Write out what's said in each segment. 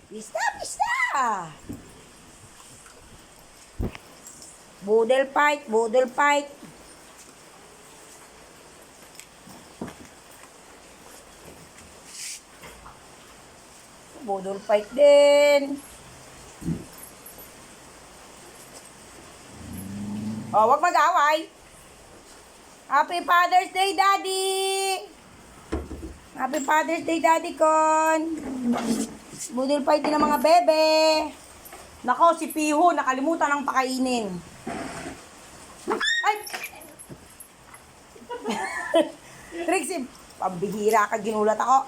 Pista, pista! Boodle fight, boodle fight. Boodle fight din. Oh, wag mag-away. Happy Father's Day, Daddy! Happy Father's Day, Daddy Con! Boodle fight din ng mga bebe. Nako, si Piho, nakalimutan ng pakainin. Ay! Trixie, pambihira ka, ginulat ako.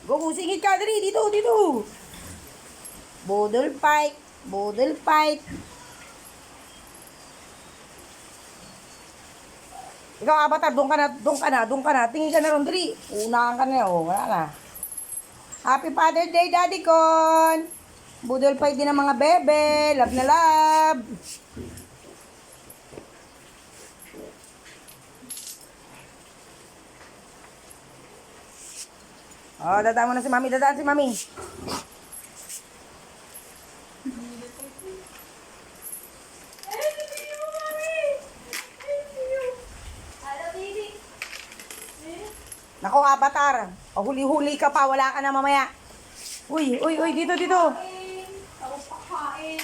Go, singit ka, dali, dito, dito. Boodle fight, boodle fight. Ikaw, Avatar, doon ka na. Tingin ka na ron, dali. Unahan ka na, oh, wala na. Happy Father's Day, Daddy Con! Boodle fight din ng mga bebe. Love na love. Oh, dadaan mo na si Mami. Dadaan si Mami. Nako, Avatar. O, huli-huli ka pa. Wala ka na mamaya. Uy, uy, uy. Dito, dito. Ako pakain.